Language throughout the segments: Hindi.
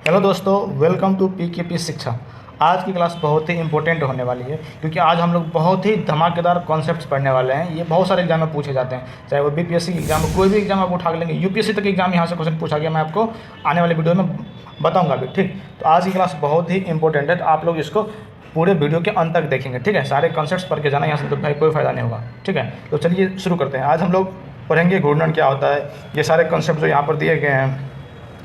हेलो दोस्तों, वेलकम टू पीकेपी शिक्षा। आज की क्लास बहुत ही इंपॉर्टेंट होने वाली है क्योंकि आज हम लोग बहुत ही धमाकेदार कॉन्सेप्ट्स पढ़ने वाले हैं। ये बहुत सारे एग्जाम में पूछे जाते हैं, चाहे वो बीपीएससी एग्जाम, कोई भी एग्जाम आप उठा लेंगे, यूपीएससी तक एग्जाम यहाँ से क्वेश्चन पूछा गया। मैं आपको आने वाले वीडियो में बताऊँगा अभी, ठीक। तो आज की क्लास बहुत ही इंपॉर्टेंट है, तो आप लोग इसको पूरे वीडियो के अंत तक देखेंगे, ठीक है। सारे कॉन्सेप्ट्स पढ़ के जाना, यहाँ से तो भाई कोई फ़ायदा नहीं होगा, ठीक है। तो चलिए शुरू करते हैं। आज हम लोग पढ़ेंगे घूर्णन क्या होता है, ये सारे कॉन्सेप्ट जो यहाँ पर दिए गए हैं।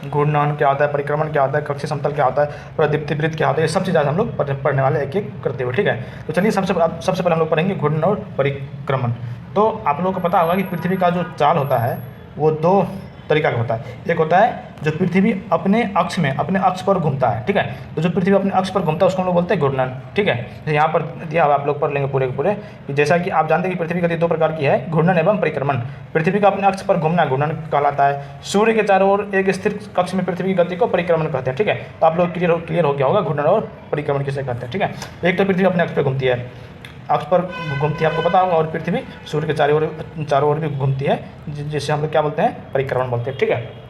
घूर्णन क्या होता है, परिक्रमण क्या होता है, कक्षीय समतल क्या होता है, प्रदीप्ति वृत्त क्या होता है, ये सब चीज़ आज हम लोग पढ़ने वाले एक एक करते हुए, ठीक है। तो चलिए सबसे पहले हम लोग पढ़ेंगे घूर्णन और परिक्रमण। तो आप लोगों को पता होगा कि पृथ्वी का जो चाल होता है वो दो तरीका का होता है। एक होता है जो पृथ्वी अपने अक्ष पर घूमता है, ठीक है। तो जो पृथ्वी अपने अक्ष पर घूमता है उसको हम लोग बोलते हैं घूर्णन, ठीक है। तो यहाँ पर दिया हुआ, आप लोग पढ़ लेंगे पूरे के पूरे, कि जैसा कि आप जानते हैं कि पृथ्वी गति दो प्रकार की है, घूर्णन एवं परिक्रमण। पृथ्वी का अपने अक्ष पर घूमना घूर्णन कहलाता है। सूर्य के चारों ओर एक स्थिर कक्ष में पृथ्वी की गति को परिक्रमण कहते हैं, ठीक है। तो आप लोग क्लियर हो गया होगा घूर्णन और परिक्रमण किसे कहते हैं, ठीक है। एक तो पृथ्वी अपने अक्ष पर घूमती है, अक्ष पर घूमती है, आपको पता होगा, और पृथ्वी सूर्य के चारों ओर भी घूमती है, जिसे हम लोग क्या बोलते हैं, परिक्रमण बोलते हैं, ठीक है।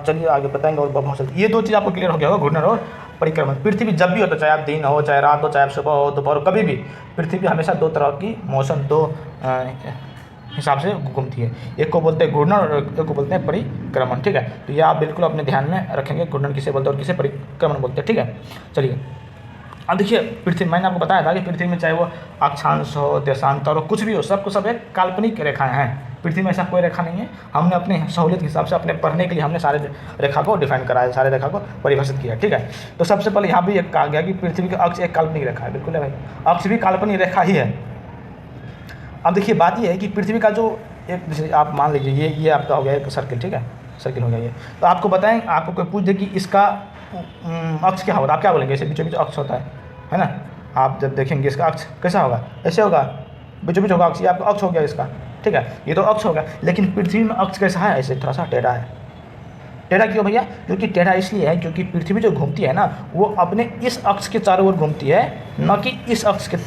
चलिए आगे बताएंगे और बहुत जल्दी। ये दो चीज़ आपको क्लियर हो गया होगा, घूर्णन और परिक्रमण। पृथ्वी जब भी होता है, चाहे आप दिन हो, चाहे रात हो, चाहे आप सुबह हो, दोपहर हो, कभी भी पृथ्वी हमेशा दो तरह की मौसम, दो हिसाब से घूमती है। एक को बोलते हैं घूर्णन और एक को बोलते हैं परिक्रमण, ठीक है। तो ये आप बिल्कुल अपने ध्यान में रखेंगे, घूर्णन किसे बोलते हैं और किसे परिक्रमण बोलते हैं, ठीक है। चलिए अब देखिए, पृथ्वी, मैंने आपको बताया था कि पृथ्वी में चाहे वो अक्षांश हो, देशांतर हो, कुछ भी हो, सब एक काल्पनिक रेखाएं हैं। पृथ्वी में ऐसा कोई रेखा नहीं है। हमने अपने सहूलियत के हिसाब से, अपने पढ़ने के लिए हमने सारे रेखा को डिफाइन करा है, सारे रेखा को परिभाषित किया, ठीक है। तो सबसे पहले यहाँ भी एक कहा गया कि पृथ्वी का अक्ष एक काल्पनिक रेखा है, बिल्कुल है भाई, अक्ष भी काल्पनिक रेखा ही है। अब देखिए बात यह है कि पृथ्वी का जो एक, जैसे आप मान लीजिए ये आपका हो गया एक सर्किल, ठीक है, सर्किल हो गया ये। तो आपको बताएं, आपको कोई पूछ दे कि इसका अक्ष क्या होगा, आप क्या बोलेंगे? ऐसे बीचों बीच अक्ष होता है ना। आप जब देखेंगे इसका अक्ष कैसा होगा, ऐसे होगा, बीचों बीच होगा अक्ष, ये आपका अक्ष हो गया इसका, ठीक है। ये तो अक्ष होगा, लेकिन पृथ्वी में अक्ष कैसा है, ऐसे थोड़ा सा टेढ़ा है। टेढ़ा क्यों भैया? क्योंकि टेढ़ा इसलिए है क्योंकि पृथ्वी जो घूमती है ना, वो अपने इस अक्ष के चारों ओर घूमती है, न कि इस अक्ष के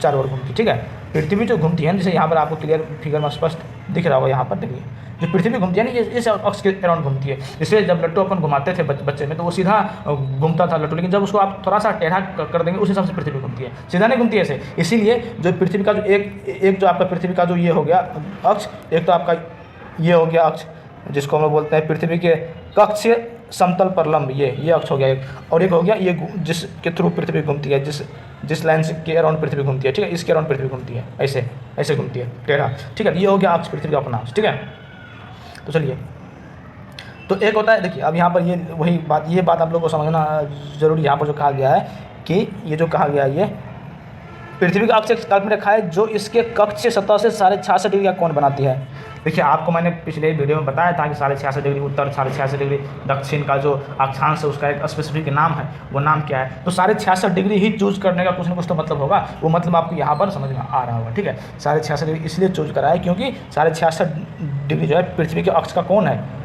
चारों ओर घूमती, ठीक है। पृथ्वी जो घूमती है, जैसे यहाँ पर आपको क्लियर फिगर में स्पष्ट दिख रहा होगा, यहाँ पर देखिए, जो पृथ्वी घूमती है ना, ये इस अक्ष के अराउंड घूमती है। इसलिए जब लट्टू अपन घुमाते थे बच्चे में, तो वो सीधा घूमता था लट्टू, लेकिन जब उसको आप थोड़ा सा टेढ़ा कर देंगे, उस हिसाब से पृथ्वी घूमती है, सीधा नहीं घूमती है ऐसे। इसीलिए जो पृथ्वी का जो एक जो आपका पृथ्वी का जो ये हो गया अक्ष, एक तो आपका ये हो गया अक्ष जिसको हम लोग बोलते हैं पृथ्वी के कक्षीय समतल पर लंब, ये अक्ष हो गया एक, और एक हो गया ये जिसके थ्रू पृथ्वी घूमती है, जिस लाइन के अराउंड पृथ्वी घूमती है, ठीक है, इसके अराउंड पृथ्वी घूमती है, ऐसे घूमती है टेढ़ा, ठीक है। ये हो गया अक्ष, पृथ्वी का अपना अक्ष, ठीक है। तो चलिए, तो एक होता है, देखिए अब यहाँ पर ये बात आप लोगों को समझना जरूरी। यहाँ पर जो कहा गया है कि ये जो कहा गया है, ये पृथ्वी का अक्ष एक काल्पनिक रेखा है जो इसके कक्षीय सतह से 66.5 डिग्री का कोण बनाती है। देखिए आपको मैंने पिछले वीडियो में बताया था कि 66.5 डिग्री उत्तर, 66.5 डिग्री दक्षिण का जो अक्षांश है उसका एक स्पेसिफिक नाम है, वो नाम क्या है? तो 66.5 डिग्री ही चूज करने का कुछ ना कुछ तो मतलब होगा, वो मतलब आपको यहाँ पर समझ में आ रहा होगा, ठीक है। 66.5 डिग्री इसलिए चूज करा है क्योंकि 66.5 डिग्री जो है पृथ्वी के अक्ष का कोण है,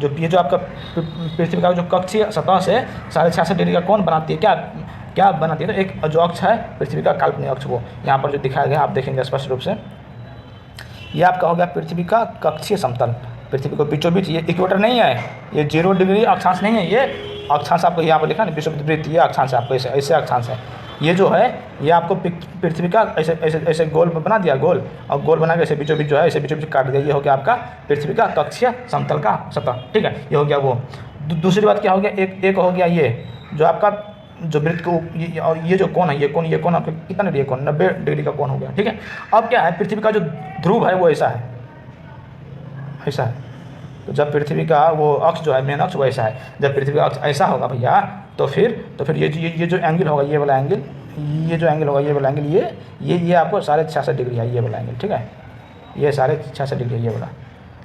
ये जो आपका पृथ्वी का जो कक्षीय सतह से 66.5 डिग्री का कोण बनाती है, क्या बनाती है? तो एक जो अक्ष है पृथ्वी का काल्पनिक अक्ष, वो यहाँ पर जो दिखाया गया आप देखेंगे स्पष्ट रूप से, ये आपका हो गया पृथ्वी का कक्षीय समतल। पृथ्वी को बीचों बीच, ये इक्वेटर नहीं है, ये 0 डिग्री अक्षांश नहीं है, ये अक्षांश आपको यहाँ पर लिखा ना विषुववृत्त वृत्त, ये अक्षांश है आपको, ऐसे अक्षांश है। ये जो है ये आपको पृथ्वी का ऐसे गोल बना दिया, गोल, और गोल बना के ऐसे बीचों बीच जो है ऐसे बीचों बीच काट दिया, ये हो गया आपका पृथ्वी का कक्षीय समतल का सतह, ठीक है। ये हो गया वो। दूसरी बात क्या हो गया, एक हो गया ये जो आपका जो वृत्त को, और ये जो कोण है, ये कोण आपका कितना डिग्री, कोण 90 डिग्री का कोण हो गया, ठीक है। अब क्या है, पृथ्वी का जो ध्रुव है वो ऐसा है। तो जब पृथ्वी का वो अक्ष जो है मेन अक्ष वो ऐसा है, जब पृथ्वी का अक्ष ऐसा होगा भैया, तो फिर ये जो एंगल होगा, ये वाला एंगल, ये जो एंगल होगा, ये वाला एंगल, ये आपको 66.5 डिग्री है, ये वाला एंगल, ठीक है। ये 66.5 डिग्री है ये वाला।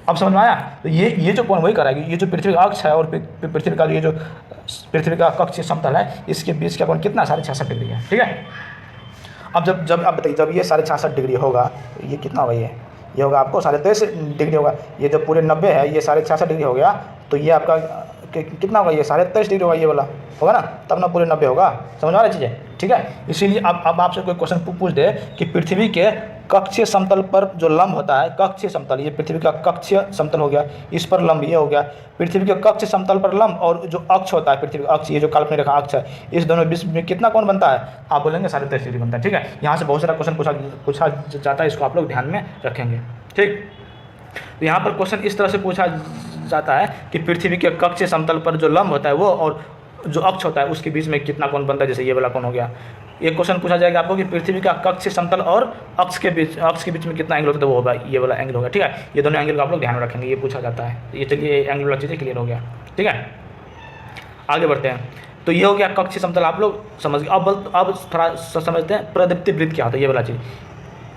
अब समझ में आया? तो ये जो कोण वही कराएगी, ये जो पृथ्वी का अक्ष है और पृथ्वी का ये जो पृथ्वी का कक्षीय समतल है, इसके बीच का कोण कितना, 66.5 डिग्री है, ठीक है। अब जब आप बताइए, जब ये 66.5 डिग्री होगा तो ये कितना होगा, ये होगा आपको 23.5 डिग्री होगा। ये जो पूरे 90 है, ये 66.5 डिग्री हो गया, तो ये आपका कितना होगा, ये 23.5 डिग्री होगा, ये वाला होगा ना, तब ना पूरे 90 होगा। समझ आ रही चीज़ें? ठीक है। इसीलिए अब आपसे कोई क्वेश्चन पूछ दे कि पृथ्वी के कक्षीय समतल पर जो लंब होता है, कक्षीय समतल, ये पृथ्वी का कक्षीय समतल हो गया, इस पर लंब ये हो गया, पृथ्वी के कक्षीय समतल पर लंब और जो अक्ष होता है पृथ्वी का अक्ष, ये जो काल्पनिक रेखा अक्ष है, इस दोनों बीच में कितना कोण बनता है? आप बोलेंगे 23.5 डिग्री बनता है। ठीक है, यहाँ से बहुत सारा क्वेश्चन पूछा जाता है, इसको आप लोग ध्यान में रखेंगे। ठीक, तो यहाँ पर क्वेश्चन इस तरह से पूछा जाता है कि पृथ्वी के कक्षीय समतल पर जो लंब होता है वो और जो अक्ष होता है उसके बीच में कितना कोण बनता है, जैसे ये वाला कोण हो गया। एक क्वेश्चन पूछा जाएगा आपको कि पृथ्वी का कक्षीय समतल और अक्ष के बीच में कितना एंगल होता है, वो होगा ये वाला एंगल होगा। ठीक है, ये दोनों एंगल का आप लोग ध्यान रखेंगे, ये पूछा जाता है। ये चलिए एंगल वाला चीज़ें क्लियर हो गया। ठीक है, आगे बढ़ते हैं। तो ये हो गया कक्षीय समतल, आप लोग समझ गए। अब थोड़ा समझते हैं प्रदीप्ति वृत्त क्या होता है, ये वाला चीज़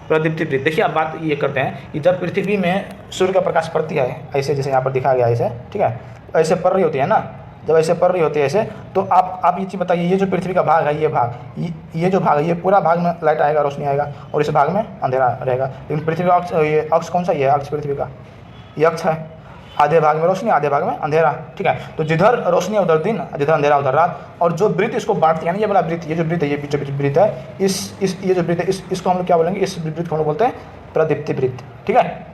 प्रदीप्ति वृत्त। देखिए आप बात ये करते हैं कि जब पृथ्वी में सूर्य का प्रकाश पड़ती है ऐसे, जैसे यहाँ पर दिखाया गया ऐसे, ठीक है, ऐसे पड़ रही होती है ना, जब ऐसे पड़ रही होती है ऐसे, तो आप ये चीज़ बताइए, ये जो पृथ्वी का भाग है, ये जो भाग है, ये पूरा भाग में लाइट आएगा, रोशनी आएगा, और इस भाग में अंधेरा रहेगा। लेकिन पृथ्वी का अक्ष, ये अक्ष कौन सा? ये अक्ष पृथ्वी का ये अक्ष है, आधे भाग में रोशनी आधे भाग में अंधेरा। ठीक है, तो जिधर रोशनी उधर दिन, जिधर अंधेरा उधर रात। और जो वृत्त इसको बांटती है ना, ये वाला वृत्त, ये जो वृत्त है, ये बीच वृत्त है, ये जो वृत्त है, इसको हम लोग क्या बोलेंगे? इस वृत्त को हम लोग बोलते हैं प्रदीप्ति वृत्त। ठीक है,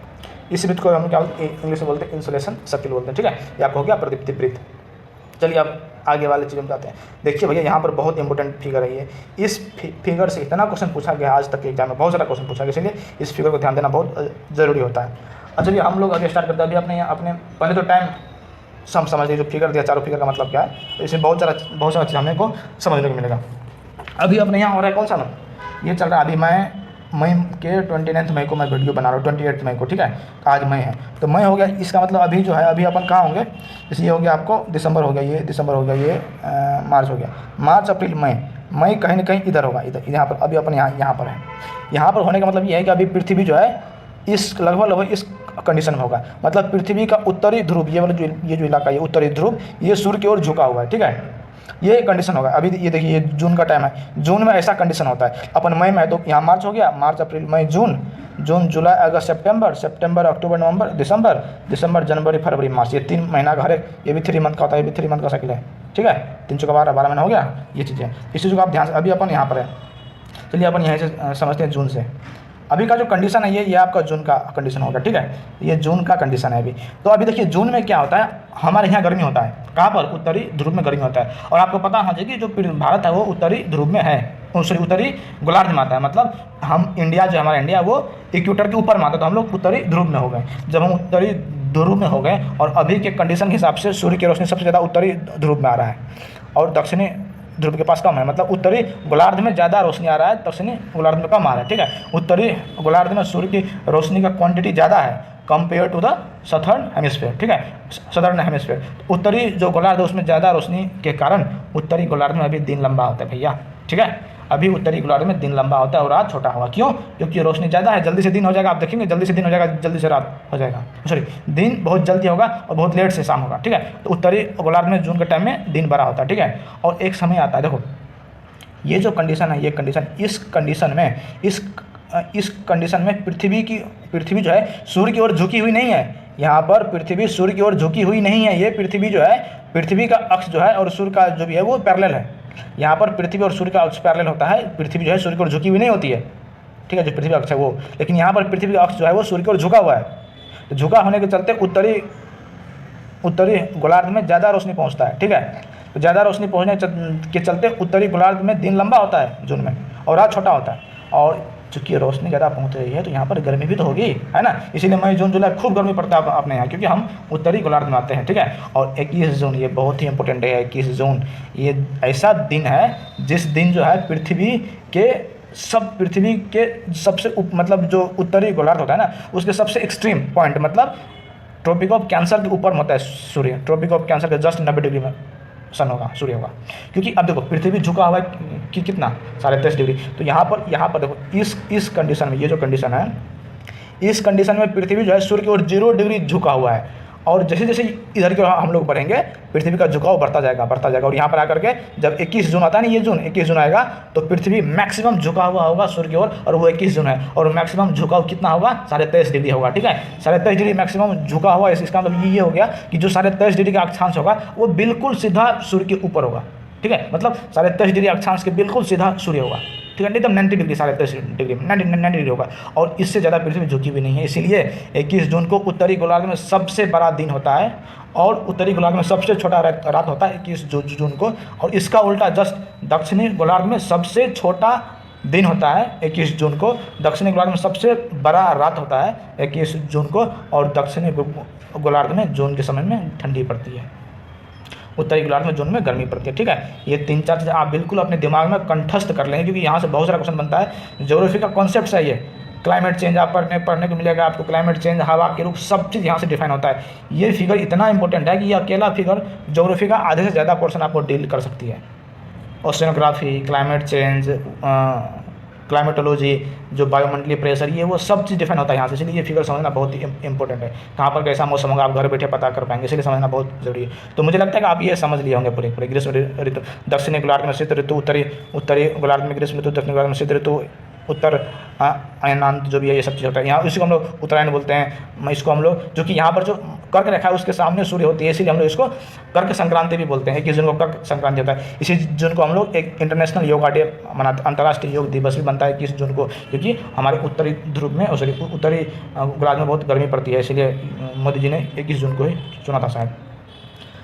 इस वृत्त को हम क्या इंग्लिश में बोलते हैं? इंसुलेशन सर्किल बोलते हैं। ठीक है, ये आपको हो गया प्रदीप्ति वृत्त। चलिए अब आगे वाले चीज़ में जाते हैं। देखिए भैया, यहाँ पर बहुत इंपॉर्टेंट फिगर है ये। इस फिगर से इतना क्वेश्चन पूछा गया आज तक के एग्जाम में, बहुत सारा क्वेश्चन पूछा गया, इसलिए इस फिगर को ध्यान देना बहुत ज़रूरी होता है। अच्छा चलिए हम लोग आगे स्टार्ट करते हैं। अभी अपने पहले तो टाइम समझ लीजिए, जो फिगर दिया चारों फिगर का मतलब क्या है, तो इसमें बहुत सारा चीज़ हमें को समझने को मिलेगा। अभी अपने यहाँ हो रहा है कौन सा ना, ये चल रहा है अभी मई के 29 मई को मैं वीडियो बना रहा हूँ, 28 मई को। ठीक है, आज मई है, तो मई हो गया, इसका मतलब अभी जो है, अभी अपन कहाँ होंगे? जैसे ये हो गया आपको दिसंबर हो गया, ये दिसंबर हो गया, ये मार्च हो गया, मार्च अप्रैल मई कहीं ना कहीं इधर होगा, इधर यहाँ पर। अभी अपन यहाँ पर है। यहाँ पर होने का मतलब ये है कि अभी पृथ्वी जो है इस लगभग इस कंडीशन में होगा। मतलब पृथ्वी का उत्तरी ध्रुव, ये वाला ये जो इलाका है, उत्तरी ध्रुव, ये सूर्य की ओर झुका हुआ है। ठीक है, ये कंडीशन होगा। अभी ये देखिए, ये जून का टाइम है, जून में ऐसा कंडीशन होता है। अपन मई में है तो यहाँ मार्च हो गया, मार्च अप्रैल मई जून जुलाई अगस्त सितंबर अक्टूबर नवंबर दिसंबर जनवरी फरवरी मार्च, ये 3 महीना का हर एक, ये भी 3 मंथ का होता है, ये भी 3 मंथ का साइकिल है। ठीक है, 3 चौका 12 महीना हो गया, ये चीज़ें, इस चीज़ को आप ध्यान से। अभी अपन यहाँ पर है, चलिए अपन यहाँ से समझते हैं जून से। अभी का जो कंडीशन है ये आपका जून का कंडीशन होगा। ठीक है, ये जून का कंडीशन है अभी। तो अभी देखिए जून में क्या होता है, हमारे यहाँ गर्मी होता है। कहाँ पर? उत्तरी ध्रुव में गर्मी होता है। और आपको पता होना चाहिए कि जो भारत है वो उत्तरी ध्रुव में है, सॉरी उत्तरी गोलार्ध में आता है। मतलब हम इंडिया, जो हमारा इंडिया वो इक्वेटर के ऊपर में आता है, तो हम लोग उत्तरी ध्रुव में हो गए। जब हम उत्तरी ध्रुव में हो गए और अभी के कंडीशन के हिसाब से सूर्य की रोशनी सबसे ज़्यादा उत्तरी ध्रुव में आ रहा है और दक्षिणी ध्रुव के पास कम है। मतलब उत्तरी गोलार्ध में ज़्यादा रोशनी आ रहा है, दक्षिणी गोलार्ध में कम आ रहा है। ठीक है, उत्तरी गोलार्ध में सूर्य की रोशनी का क्वांटिटी ज़्यादा है compare to the southern hemisphere. ठीक है, सदर्न हेमिस्फीयर, उत्तरी जो गोलार्ध है उसमें ज़्यादा रोशनी के कारण उत्तरी गोलार्ध में अभी दिन लंबा होता है भैया। ठीक है, अभी उत्तरी गोलार्ध में दिन लंबा होता है और रात छोटा होगा। क्यों? क्योंकि रोशनी ज़्यादा है, जल्दी से दिन हो जाएगा। आप देखेंगे जल्दी से दिन हो जाएगा, जल्दी से रात हो जाएगा, सॉरी दिन बहुत जल्दी होगा और बहुत लेट से शाम होगा। ठीक है, तो उत्तरी गोलार्ध में जून के टाइम में दिन बड़ा होता है। ठीक है, और एक समय आता है, देखो ये जो कंडीशन है, ये कंडीशन, इस कंडीशन में पृथ्वी जो है सूर्य की ओर झुकी हुई नहीं है। यहाँ पर पृथ्वी सूर्य की ओर झुकी हुई नहीं है। ये पृथ्वी जो है, पृथ्वी का अक्ष जो है और सूर्य का जो भी है वो पैरेलल है। यहाँ पर पृथ्वी और सूर्य का अक्ष पैरेलल होता है। पृथ्वी जो है सूर्य की ओर झुकी हुई नहीं होती है। ठीक है, जो पृथ्वी का अक्ष है वो, लेकिन यहाँ पर पृथ्वी का अक्ष जो है वो सूर्य की ओर झुका हुआ है। तो झुका होने के चलते उत्तरी गोलार्ध में ज़्यादा रोशनी पहुँचता है। ठीक है, तो ज़्यादा रोशनी पहुँचने के चलते उत्तरी गोलार्ध में दिन लंबा होता है जून में और रात छोटा होता है। और चूँकि रोशनी ज़्यादा पहुँच रही है तो यहाँ पर गर्मी भी तो होगी, है ना। इसीलिए मई जून जुलाई खूब गर्मी पड़ता है अपने यहाँ, क्योंकि हम उत्तरी गोलार्ध में आते हैं। ठीक है, और 21 जून ये बहुत ही इंपॉर्टेंट है। 21 जून ये ऐसा दिन है जिस दिन जो है पृथ्वी के सबसे मतलब जो उत्तरी गोलार्ध होता है ना, उसके सबसे एक्सट्रीम पॉइंट, मतलब ट्रॉपिक ऑफ कैंसर के ऊपर होता है सूर्य। ट्रॉपिक ऑफ कैंसर के जस्ट 90 डिग्री में सन होगा, सूर्य होगा। क्योंकि अब देखो पृथ्वी झुका हुआ है कि कितना 23.5 डिग्री। तो यहाँ पर देखो इस कंडीशन में, ये जो कंडीशन है, इस कंडीशन में पृथ्वी जो है सूर्य की ओर 0 डिग्री झुका हुआ है। और जैसे जैसे इधर की ओर हम लोग बढ़ेंगे पृथ्वी का झुकाव बढ़ता जाएगा। और यहाँ पर आकर के जब 21 जून आता है ना, ये जून 21 जून आएगा तो पृथ्वी मैक्सिमम झुका हुआ होगा सूर्य की ओर, और वो 21 जून है। और मैक्सिमम झुकाव कितना होगा? 23.5 डिग्री होगा। ठीक है, 23.5 डिग्री मैक्सिमम झुका हुआ। इसका मतलब ये हो गया कि जो 23.5 डिग्री का अक्षांश होगा वो बिल्कुल सीधा सूर्य के ऊपर होगा। ठीक है, मतलब 23.5 डिग्री अक्षांश के बिल्कुल सीधा सूर्य होगा, ठीक है, एकदम 90 डिग्री, 23.5 डिग्री 90 डिग्री होगा, और इससे ज़्यादा पृथ्वी झुकी भी नहीं है। इसीलिए 21 जून को उत्तरी गोलार्ध में सबसे बड़ा दिन होता है और उत्तरी गोलार्ध में सबसे छोटा रात होता है 21 जून को, और इसका उल्टा जस्ट दक्षिणी गोलार्ध में सबसे छोटा दिन होता है 21 जून को, दक्षिणी गोलार्ध में सबसे बड़ा रात होता है 21 जून को, और दक्षिणी गोलार्ध में जून के समय में ठंडी पड़ती है, उत्तरी गोलार्ध में जून में गर्मी पड़ती है, ठीक है। ये 3-4 चीज़ें आप बिल्कुल अपने दिमाग में कंठस्थ कर लेंगे, क्योंकि यहाँ से बहुत सारा क्वेश्चन बनता है। ज्योग्राफी का कॉन्सेप्ट है ये, क्लाइमेट चेंज आप पढ़ने को मिलेगा आपको, क्लाइमेट चेंज, हवा के रूप, सब चीज़ यहाँ से डिफाइन होता है। ये फिगर इतना इंपॉर्टेंट है कि ये अकेला फिगर ज्योग्राफी का आधे से ज़्यादा पोर्शन आपको डील कर सकती है। ओशिनोग्राफी, क्लाइमेट चेंज, क्लाइमेटोलॉजी, जो बायोमंडलीय प्रेशर, ये वो सब चीज़ डिफाइन होता है यहाँ से, इसलिए ये फिगर समझना बहुत ही इंपॉर्टेंट है। कहाँ पर कैसा मौसम होगा आप घर बैठे पता कर पाएंगे, इसलिए समझना बहुत जरूरी है। तो मुझे लगता है कि आप ये समझ लिए होंगे पूरे ग्रीष्म ऋतु, दक्षिणी गोलार्ध में शीत ऋतु, उत्तरी गोलार्ध में ग्रीष्म ऋतु, दक्षिणी गोलार्ध में शीत ऋतु, उत्तर अयनांत जो भी है, ये सब चीज़ होता है। यहाँ इसी को हम लोग उत्तरायण बोलते हैं। इसको हम लोग, जो कि यहाँ पर जो कर्क रेखा है उसके सामने सूर्य होती है, इसीलिए हम लोग इसको कर्क संक्रांति भी बोलते हैं। 21 जून को कर्क संक्रांति होता है। इसी जून को हम लोग एक इंटरनेशनल योगा डे मनाते, अंतर्राष्ट्रीय योग दिवस भी बनता है 21 जून को, क्योंकि हमारे उत्तरी ध्रुव में, उत्तरी गोलार्ध में बहुत गर्मी पड़ती है, इसलिए मोदी जी ने 21 जून को ही चुना था शायद।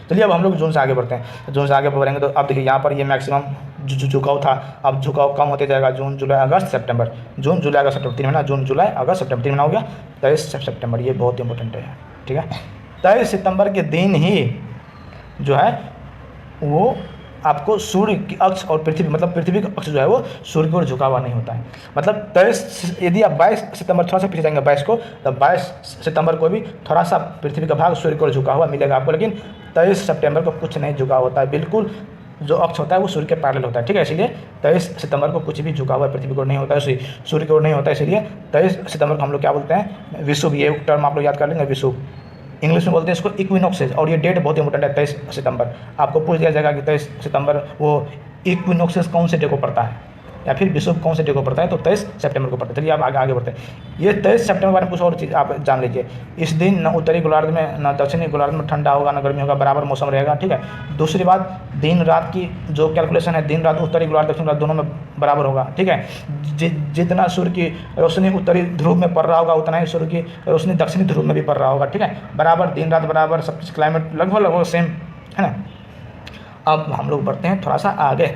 चलिए अब हम लोग जून से आगे बढ़ते हैं। जून से आगे बढ़ेंगे तो अब देखिए यहाँ पर ये मैक्सिमम झुकाव था, अब झुकाव कम होते जाएगा। जून, जुलाई, अगस्त, सितंबर, जून, जुलाई, अगस्त, सितंबर, 3 महीना, जून, जुलाई, अगस्त, सितंबर, 3 महीना हो गया। 23 सितंबर, ये बहुत इंपॉर्टेंट है, ठीक है। 23 सितंबर के दिन ही जो है वो आपको सूर्य की अक्ष और पृथ्वी, मतलब पृथ्वी का अक्ष जो है वो सूर्य की ओर झुका हुआ नहीं होता है। मतलब 23, यदि आप 22 सितंबर थोड़ा सा पीछे जाएंगे 22 को, तो 22 सितंबर को भी थोड़ा सा पृथ्वी का भाग सूर्य की ओर झुका हुआ मिलेगा आपको, लेकिन 23 सितंबर को कुछ नहीं झुका होता है, बिल्कुल जो अक्ष होता है वो सूर्य के पैरेलल होता है, ठीक है। इसलिए 23 सितंबर को कुछ भी झुका हुआ पृथ्वी की ओर नहीं होता है, सूर्य की ओर नहीं होता है। इसलिए 23 सितंबर को हम लोग क्या बोलते हैं, विषुव, ये टर्म आप लोग याद कर लेंगे, विषुव। इंग्लिश में बोलते हैं इसको इक्विनोक्सेस, और ये डेट बहुत इंपॉर्टेंट है 23 सितंबर। आपको पूछ दिया जाएगा कि 23 सितंबर वो इक्विनोक्सेस कौन से डे को पड़ता है, या फिर विषुव कौन से डे को पड़ता है, तो 23 सितंबर को पड़ता है। चलिए आप आगे बढ़ते हैं। ये 23 सितंबर के बारे में कुछ और चीज़ आप जान लीजिए। इस दिन न उत्तरी गोलार्ध में न दक्षिणी गोलार्ध में ठंडा होगा न गर्मी होगा, बराबर मौसम रहेगा, ठीक है। दूसरी बात, दिन रात की जो कैलकुलेशन है, दिन रात उत्तरी गोलार्ध दक्षिणी गोलार्ध दोनों में बराबर होगा, ठीक है। जितना सूर्य की रोशनी उत्तरी ध्रुव में पड़ रहा होगा, उतना ही सूर्य की रोशनी दक्षिणी ध्रुव में भी पड़ रहा होगा, ठीक है। बराबर दिन रात बराबर, सब कुछ क्लाइमेट लगभग सेम है ना। अब हम लोग बढ़ते हैं थोड़ा सा आगे,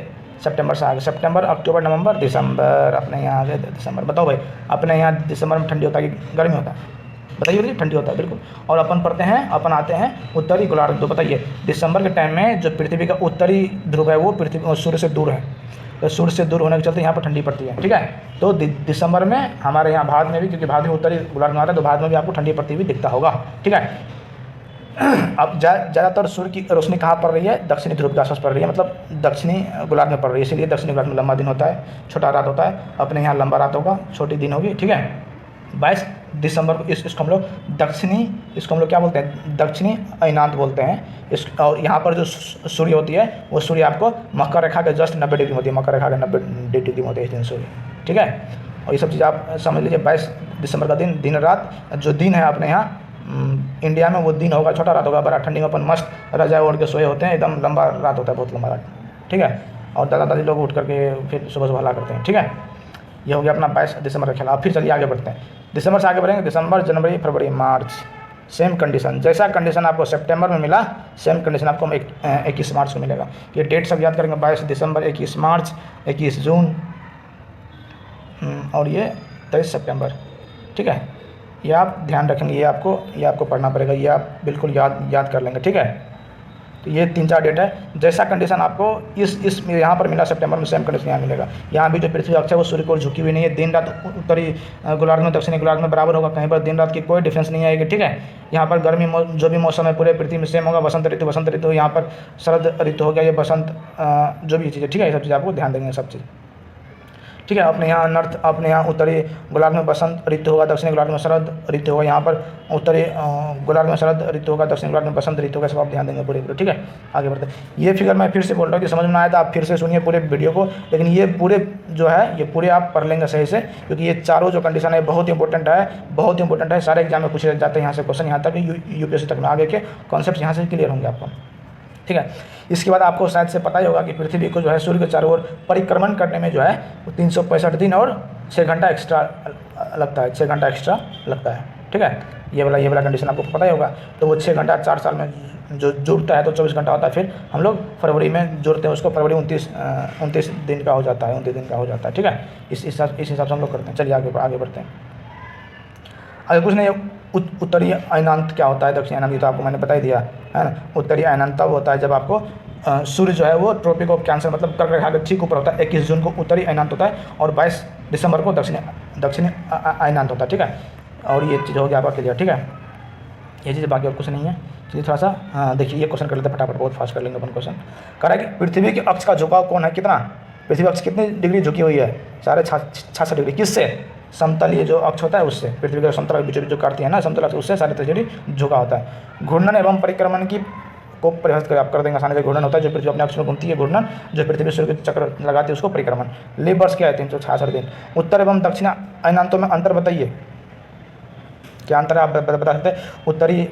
सितंबर से आगे, सितंबर, अक्टूबर, नवंबर, दिसंबर। अपने यहाँ आगे दिसंबर, बताओ भाई, अपने यहाँ दिसंबर में ठंडी होता है कि गर्मी होता है? बताइए, ठंडी होता है बिल्कुल। और अपन पढ़ते हैं, अपन आते हैं उत्तरी गोलार्ध। तो बताइए, दिसंबर के टाइम में जो पृथ्वी का उत्तरी ध्रुव है वो पृथ्वी सूर्य से दूर है, तो सूर्य से दूर होने के चलते यहाँ पर ठंडी पड़ती है, ठीक है। तो दिसंबर में हमारे यहाँ भारत में भी, क्योंकि भारत में उत्तरी गोलार्ध में आता है, तो भारत में भी आपको ठंडी पड़ती हुई दिखता होगा, ठीक है। अब ज़्यादातर सूर्य की रोशनी कहाँ पड़ रही है, दक्षिणी ध्रुव के आसपास पड़ रही है, मतलब दक्षिणी गोलार्ध में पड़ रही है, इसलिए दक्षिणी गोलार्ध में लंबा दिन होता है, छोटा रात होता है। अपने यहाँ लंबा रात होगा, छोटी दिन होगी, ठीक है। 22 दिसंबर को इसको हम लोग दक्षिणी, इसको हम लोग क्या बोलते हैं, दक्षिणी अयनांत बोलते हैं इस। और यहाँ पर जो सूर्य होती है वो सूर्य आपको मकर रेखा के जस्ट 90 डिग्री में होती है, मकर रेखा के 90 डिग्री में होती है इस दिन सूर्य, ठीक है। और ये सब चीज़ आप समझ लीजिए। 22 दिसंबर का दिन रात जो दिन है अपने यहाँ इंडिया में, वो दिन होगा, छोटा रात होगा, बड़ा ठंडी में अपन मस्त रजाई ओढ़ के सोए होते हैं, एकदम लंबा रात होता है, बहुत लंबा रात, ठीक है। और दादा दादी लोग उठ करके फिर सुबह हला करते हैं, ठीक है। ये हो गया अपना 22 दिसंबर का खेला। अब फिर चलिए आगे बढ़ते हैं, दिसंबर से आगे बढ़ेंगे। दिसंबर, जनवरी, फरवरी, मार्च, सेम कंडीशन, जैसा कंडीशन आपको सितंबर में मिला, सेम कंडीशन आपको 21 मार्च को मिलेगा। ये डेट सब याद करेंगे, 22 दिसंबर, 21 मार्च, 21 जून और ये 23 सितंबर, ठीक है। ये आप ध्यान रखेंगे, ये आपको पढ़ना पड़ेगा, ये आप बिल्कुल याद कर लेंगे, ठीक है। तो ये 3-4 डेट है, जैसा कंडीशन आपको इस यहाँ पर मिला सितंबर में, सेम कंडीशन यहाँ मिलेगा। यहाँ भी जो पृथ्वी अक्ष है वो सूर्य की ओर झुकी हुई नहीं है, दिन रात उत्तरी गोलार्ध में दक्षिणी गोलार्ध में बराबर होगा, कहीं पर दिन रात की कोई डिफरेंस नहीं आएगी, ठीक है। यहाँ पर गर्मी जो भी मौसम है पूरे पृथ्वी में सेम होगा, वसंत ऋतु, यहाँ पर शरद ऋतु हो गया, ये बसंत, जो भी चीज़ें, ठीक है, ये सब चीज़ आपको ध्यान देंगे, सब चीज़, ठीक है। अपने यहाँ उत्तरी गोलार्ध में बसंत ऋतु होगा, दक्षिणी गोलार्ध में शरद ऋतु होगा, यहाँ पर उत्तरी गोलार्ध में शरद ऋतु होगा, दक्षिणी गोलार्ध में बसंत ऋतु होगा, सब आप ध्यान देंगे पूरे, ठीक है। आगे बढ़ते हैं। ये फिगर मैं फिर से बोल रहा हूँ कि समझ में आया था, आप फिर से सुनिए पूरे वीडियो को, लेकिन ये पूरे जो है ये पूरे आप पढ़ लेंगे सही से, क्योंकि ये चारों जो कंडीशन है बहुत इंपॉर्टेंट है, सारे एग्जाम में पूछे जाते हैं यहाँ से क्वेश्चन, यहाँ तक यूपीएससी तक में आगे के कॉन्सेप्ट यहाँ से क्लियर होंगे आपको। ठीक है। इसके बाद आपको शायद से पता ही होगा कि पृथ्वी को जो है सूर्य के चारों ओर परिक्रमण करने में जो है 365 दिन और 6 घंटा एक्स्ट्रा लगता है, 6 घंटा एक्स्ट्रा लगता है। ठीक है, ये वाला कंडीशन आपको पता ही होगा। तो वो 6 घंटा 4 साल में जो जुड़ता है तो 24 घंटा होता है। फिर हम लोग फरवरी में जोड़ते हैं उसको, फरवरी 29 दिन का हो जाता है, 29 दिन का हो जाता है। ठीक है, इस हिसाब से हम लोग करते हैं। चलिए आगे बढ़ते हैं। अगर कुछ नहीं, उत्तरी अयनांत क्या होता है, दक्षिणी अयनांत तो आपको मैंने बता ही दिया है ना। उत्तरी अयनांत तब होता है जब आपको सूर्य जो है वो ट्रॉपिक ऑफ कैंसर मतलब कर्क रेखा के ठीक ऊपर होता है। 21 जून को उत्तरी अयनांत होता है और 22 दिसंबर को दक्षिणी अयनांत होता है। ठीक है, और ये चीज़ हो गया आपका क्लियर। ठीक है, ये चीज़ बाकी और कुछ नहीं है। चलिए थोड़ा सा देखिए, ये क्वेश्चन कर लेते हैं फटाफट, बहुत फास्ट कर लेंगे अपन क्वेश्चन। कह रहा है कि पृथ्वी के अक्ष का झुकाव कौन है, कितना, पृथ्वी अक्ष कितनी डिग्री झुकी हुई है, 66 डिग्री। किससे, समतल ये जो अक्ष होता है उससे, पृथ्वी का समतल बीचों बीच जो काटती है ना समतल अक्ष, उससे 63 डिग्री झुका होता है। घूर्णन एवं परिक्रमण की को परिभाषित कर आप कर देंगे आसानी से। घूर्णन होता है जो पृथ्वी अपने अक्ष में घूमती है, घूर्णन जो पृथ्वी सूर्य के चक्र लगाती है उसको परिक्रमण। लीप वर्ष क्या है, 366 दिन। उत्तर एवं दक्षिण अयनांतों में अंतर बताइए, क्या अंतर है आप बता सकते हैं। उत्तरी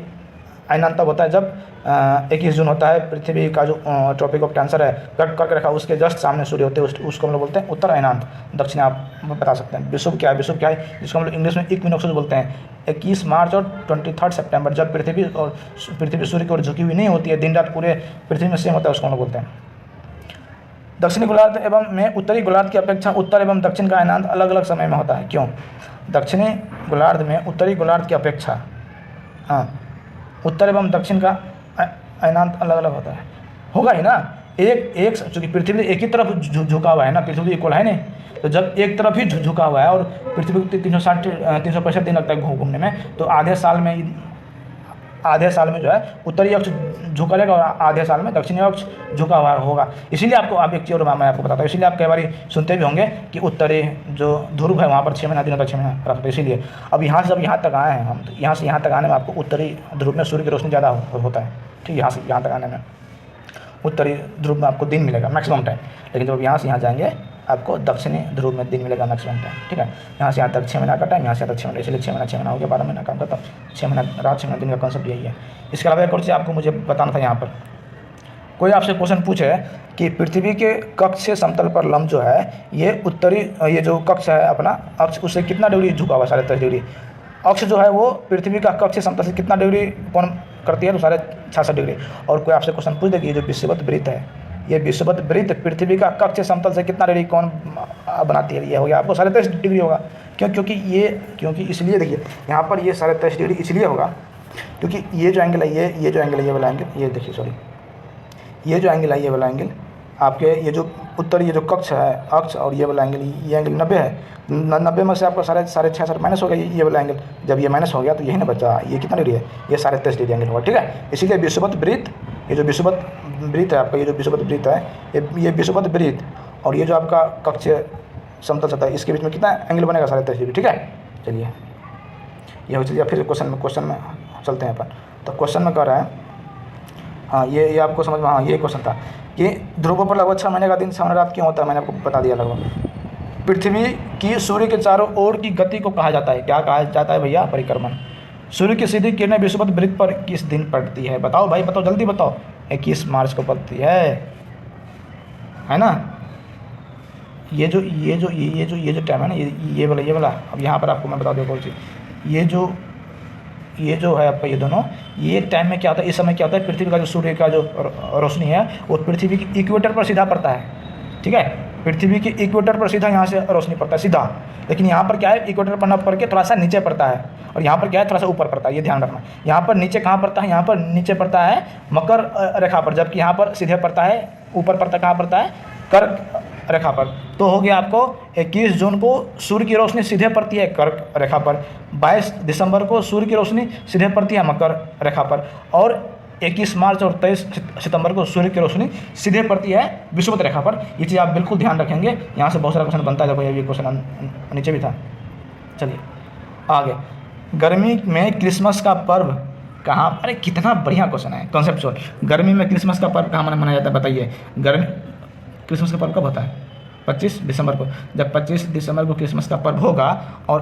अयनांत तब होता है जब 21 जून होता है, पृथ्वी का जो ट्रॉपिक ऑफ कैंसर है कर्क रेखा उसके जस्ट सामने सूर्य होते हैं, उसको हम लोग बोलते हैं उत्तर अयनांत। दक्षिण आप बता सकते हैं। विषुव क्या है, विषुव क्या है जिसको हम लोग इंग्लिश में इक्विनोक्स बोलते हैं। 21 मार्च और 23 सितंबर जब पृथ्वी सूर्य की ओर झुकी हुई नहीं होती है, दिन रात पूरे पृथ्वी में सेम होता है, उसको हम लोग बोलते हैं। दक्षिणी गोलार्ध एवं में उत्तरी गोलार्ध की अपेक्षा उत्तर एवं दक्षिण का अयनांत अलग अलग समय में होता है, क्यों। दक्षिणी गोलार्ध में उत्तरी गोलार्ध की अपेक्षा उत्तर एवं दक्षिण का अयनांत अलग अलग होता है, होगा ही ना। एक चूँकि पृथ्वी एक ही तरफ झुका हुआ है ना, पृथ्वी इक्वल है नहीं, तो जब एक तरफ ही झुका हुआ है और पृथ्वी को 365 दिन लगता है घूमने में, तो आधे साल में जो है उत्तरी अक्ष झुका रहेगा और आधे साल में दक्षिणी अक्ष झुका हुआ होगा। इसीलिए आपको अब एक चीज़ और मैं आपको बताता हूँ, इसीलिए आप कई बार सुनते भी होंगे कि उत्तरी जो ध्रुव है वहाँ पर 6 महीना दिनों तक 6 महीना रखते हैं। इसीलिए अब यहाँ से जब यहाँ तक आए हैं हम, तो यहाँ से यहाँ तक आने में आपको उत्तरी ध्रुव में सूर्य की रोशनी ज़्यादा होता है। ठीक है, यहाँ से यहाँ तक आने में उत्तरी ध्रुव में आपको दिन मिलेगा मैक्सिमम टाइम, लेकिन जब यहाँ से यहाँ जाएंगे आपको दक्षिणी ध्रुव में दिन मिलेगा मैक्सिमम टाइम। ठीक है, यहाँ से यहाँ तक 6 महीना का टाइम, यहाँ से यहाँ तक 6 महीना, इसलिए 6 महीना हो गया, 12 महीना काम करता, 6 महीना रात 6 महीना दिन का कॉन्सेप्ट यही है। इसके अलावा एक और चीज़ आपको मुझे बताना था। यहाँ पर कोई आपसे क्वेश्चन पूछे कि पृथ्वी के कक्ष से समतल पर लंब जो है ये उत्तरी ये जो कक्ष है अपना अक्ष उससे कितना डिग्री झुका हुआ, 63 डिग्री। अक्ष जो है वो पृथ्वी का कक्ष से समतल से कितना डिग्री कोण करती है, तो 66 डिग्री। और कोई आपसे क्वेश्चन पूछ दे कि ये जो विषुवत वृत्त है, ये विषुवत वृत्त पृथ्वी का कक्ष से समतल से कितना डिग्री कोण बनाती है, ये हो गया आपको 63 डिग्री होगा। क्योंकि इसलिए देखिए यहाँ पर ये 63 डिग्री इसलिए होगा क्योंकि ये जो एंगल है ये जो एंगल है ये वाला एंगल, ये देखिए सॉरी, ये जो एंगल है ये वाला एंगल आपके ये जो उत्तरी ये जो कक्ष है अक्ष और ये वाला एंगल, ये एंगल 90 है। 90 में से आपका 66.5 माइनस हो गया ये वाला एंगल। जब ये माइनस हो गया तो यही ना बचा, ये कितना डिग्री है, ये 63 डिग्री एंगल होगा। ठीक है, इसीलिए विषुवत वृत्त, ये जो विषुवत वृत्त है आपका, ये जो विषुवत वृत्त है ये विषुवत वृत्त और ये जो आपका कक्ष समतल सतह है इसके बीच में कितना एंगल बनेगा, 63 डिग्री। ठीक है, चलिए ये हो। चलिए फिर क्वेश्चन में चलते हैं अपन। तो क्वेश्चन में कह रहा है हाँ ये आपको समझ में, हाँ ये क्वेश्चन था कि ध्रुवों पर लगभग 6 महीने का दिन सामने रात क्यों होता है, मैंने आपको बता दिया लगभग। पृथ्वी की सूर्य के चारों ओर की गति को कहा जाता है, क्या कहा जाता है भैया, परिक्रमण। सूर्य की सीधी किरणें विषुवत वृत्त पर किस दिन पड़ती है, बताओ भाई बताओ, जल्दी बताओ। 21 मार्च को पड़ती है ना। ये जो टाइम है ना ये वाला अब यहाँ पर आपको मैं बता दूँ कौन सी, ये जो है आपका ये दोनों ये टाइम में क्या होता है, इस समय क्या होता है, पृथ्वी का जो सूर्य का जो रोशनी है वो पृथ्वी की इक्वेटर पर सीधा पड़ता है। ठीक है, पृथ्वी की इक्वेटर पर सीधा यहाँ से रोशनी पड़ता है सीधा, लेकिन यहाँ पर क्या है इक्वेटर पर न पड़ के थोड़ा सा नीचे पड़ता है और यहाँ पर क्या है थोड़ा सा ऊपर पड़ता है, ये ध्यान रखना। यहाँ पर नीचे कहाँ पड़ता है, यहाँ पर नीचे पड़ता है मकर रेखा पर, जबकि यहाँ पर सीधे पड़ता है ऊपर पड़ता है, कहाँ पड़ता है कर्क रेखा पर। तो हो गया आपको 21 जून को सूर्य की रोशनी सीधे पड़ती है कर्क रेखा पर, 22 दिसंबर को सूर्य की रोशनी सीधे पड़ती है मकर रेखा पर और 21 मार्च और 23 सितंबर को सूर्य की रोशनी सीधे पड़ती है विषुवत रेखा पर। ये चीज़ आप बिल्कुल ध्यान रखेंगे, यहाँ से बहुत सारा क्वेश्चन बनता है। देखो ये क्वेश्चन नीचे भी था। चलिए आगे, गर्मी में क्रिसमस का पर्व कहाँ, अरे कितना बढ़िया क्वेश्चन है, कॉन्सेप्चुअल। गर्मी में क्रिसमस का पर्व कहाँ मनाया जाता है बताइए। गर्मी क्रिसमस का पर्व कब होता है, 25 दिसंबर को। जब 25 दिसंबर को क्रिसमस का पर्व होगा और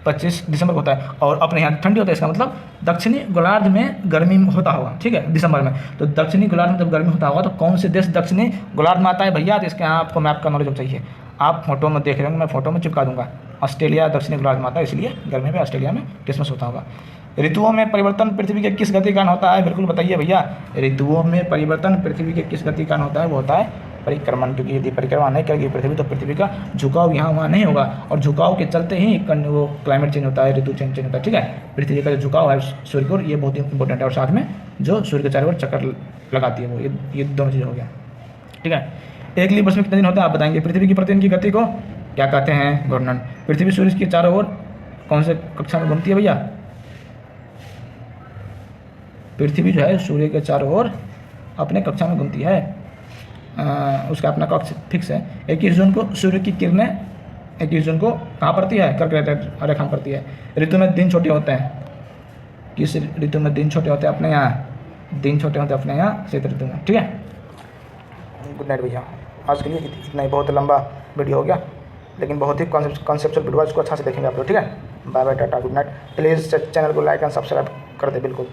25 दिसंबर को होता है, और अपने यहाँ ठंडी होता है। इसका मतलब दक्षिणी गोलार्ध में गर्मी होता होगा, ठीक है, दिसंबर में। तो दक्षिणी गोलार्ध में जब गर्मी होता होगा तो कौन से देश दक्षिणी गोलार्ध में आता है भैया? तो इसके यहाँ आपको मैप का नॉलेज चाहिए। आप फोटो में देख रहे होंगे, मैं फोटो में चिपका दूंगा। ऑस्ट्रेलिया दक्षिणी गोलार्ध में आता है, इसलिए गर्मी में ऑस्ट्रेलिया में क्रिसमस होता होगा। ऋतुओं में परिवर्तन पृथ्वी के किस गति के कारण होता है? बिल्कुल बताइए भैया। ऋतुओं में परिवर्तन पृथ्वी के किस गति के कारण होता है? वो होता है परिक्रमण, क्योंकि यदि परिक्रमा नहीं करेगी पृथ्वी तो पृथ्वी का झुकाव यहाँ वहाँ नहीं होगा, और झुकाव के चलते ही वो क्लाइमेट चेंज होता है, ऋतु चेंज होता है, ठीक है। पृथ्वी का जो झुकाव है सूर्य की ओर, ये बहुत ही इंपॉर्टेंट है, और साथ में जो सूर्य के चारों ओर चक्कर लगाती है वो, ये दोनों चीज़ हो गया, ठीक है। एक लीप वर्ष में कितने दिन होता है आप बताएंगे? पृथ्वी की प्रतिदिन की गति को क्या कहते हैं? घूर्णन। पृथ्वी सूर्य के चारों ओर कौन से कक्षा में घूमती है भैया? पृथ्वी जो है सूर्य के चारों ओर अपने कक्षा में घूमती है, उसका अपना कक्ष फिक्स है। 21 जून को सूर्य की किरणें 21 जून को कहाँ पड़ती है? कर्क रेखा में पड़ती है। ऋतु में दिन छोटे होते हैं, किस ऋतु में दिन छोटे होते हैं? अपने यहाँ दिन छोटे होते हैं अपने यहाँ शीत ऋतु में, ठीक है। गुड नाइट भैया, आज के लिए इतना ही, बहुत लंबा वीडियो हो गया, लेकिन बहुत ही कॉन्सेप्चुअल वीडियो, इसको अच्छा से देखेंगे आप लोग, ठीक है। Bye bye, tata, good night. Please channel को लाइक एंड सब्सक्राइब कर दे बिल्कुल।